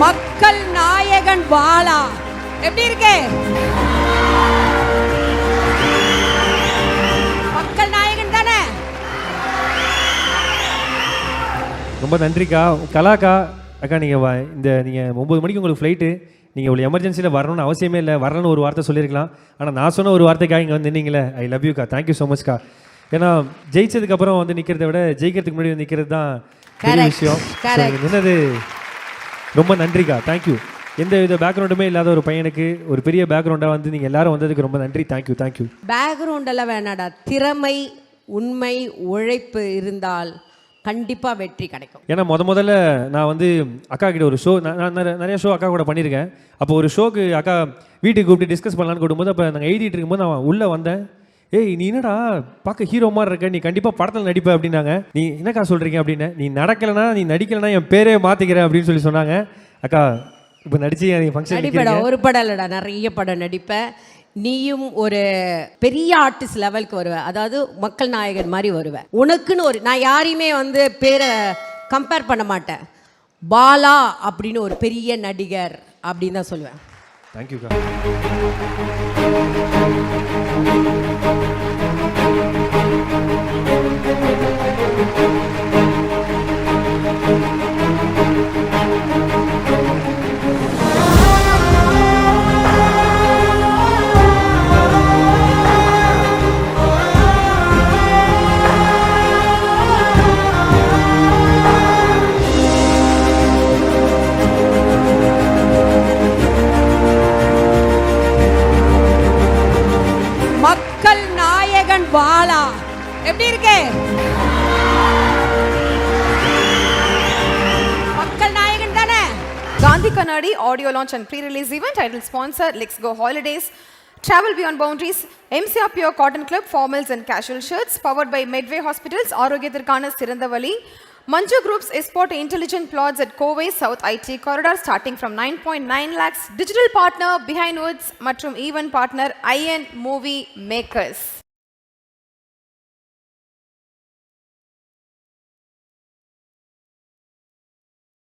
மக்கள் நாயகன் பாலா எப்படி இருக்கு? மக்கள் நாயகன் தானே? ரொம்ப நன்றிக்கா. கலாக்கா அக்கா, நீங்கள் நீங்கள் 9 மணிக்கு உங்களுக்கு ஃப்ளைட்டு, நீங்கள் இவ்வளோ எமர்ஜென்சியில் வரணும்னு அவசியமே இல்லை, வரணும்னு ஒரு வார்த்தை சொல்லியிருக்கலாம். ஆனால் நான் சொன்ன ஒரு வார்த்தைக்காக இங்கே வந்து நின்னீங்களே, ஐ லவ் யூக்கா. தேங்க்யூ ஸோ மச்க்கா. ஏன்னா ஜெயிச்சதுக்கப்புறம் வந்து நிற்கிறத விட ஜெயிக்கிறதுக்கு முன்னாடி வந்து நிற்கிறது தான் பெரிய விஷயம். என்னது, ரொம்ப நன்றிக்கா. தேங்க்யூ. எந்த வித பேக்ரவுண்டுமே இல்லாத ஒரு பையனுக்கு ஒரு பெரிய பேக்ரவுண்டாக வந்து நீங்கள் எல்லாரும் வந்ததுக்கு ரொம்ப நன்றி. Thank you thank you. பேக்ரவுண்டெல்லாம் வேணாடா, திறமை, உண்மை, உழைப்பு இருந்தால் கண்டிப்பாக வெற்றி கிடைக்கும். ஏன்னா முதல்ல நான் வந்து அக்கா கிட்ட ஒரு ஷோ, நான் நிறைய ஷோ அக்கா கூட பண்ணியிருக்கேன். அப்போ ஒரு ஷோக்கு அக்கா வீட்டுக்கு கூப்பிட்டு டிஸ்கஸ் பண்ணலான்னு கூடும்போது, அப்போ நாங்கள் எழுதிட்டு இருக்கும்போது நான் உள்ளே வந்தேன். ஏய், நீ என்னடா பார்க்க ஹீரோ மாதிரி இருக்க, நீ கண்டிப்பாக படத்தில் நடிப்ப அப்படின்னாங்க. நீ என்னக்கா சொல்கிறீங்க அப்படின்னு. நீ நடக்கலைன்னா, நீ நடிக்கலைன்னா என் பேரே மாற்றிக்கிறேன் அப்படின்னு சொல்லி சொன்னாங்க. அக்கா இப்போ நடிச்சு ஃபங்க்ஷன் நடிப்படா, ஒரு படம் இல்லைடா, நிறைய படம் நடிப்பேன். நீயும் ஒரு பெரிய ஆர்டிஸ்ட் லெவலுக்கு வருவ, அதாவது மக்கள் நாயகன் மாதிரி வருவேன். உனக்குன்னு ஒரு, நான் யாரையுமே வந்து பேரை கம்பேர் பண்ண மாட்டேன். பாலா அப்படின்னு ஒரு பெரிய நடிகர் அப்படின்னு தான் சொல்லுவேன். தேங்க்யூக்கா. மக்கள் நாயகன் பாலா எப்படி இருக்கு? மக்கள் நாயகன் தானே? Gandhi Kannadi audio launch and pre-release event titled sponsor Let's Go Holidays, Travel Beyond Boundaries, MCR Pure Cotton Club formals and casual shirts, powered by Medway Hospitals, Arogyatharkana Sirandavali, Manju Group's Esport Intelligent Plots at Kovai South IT Corridor starting from 9.9 lakhs, digital partner Behind Woods மற்றும் event partner IN Movie Makers.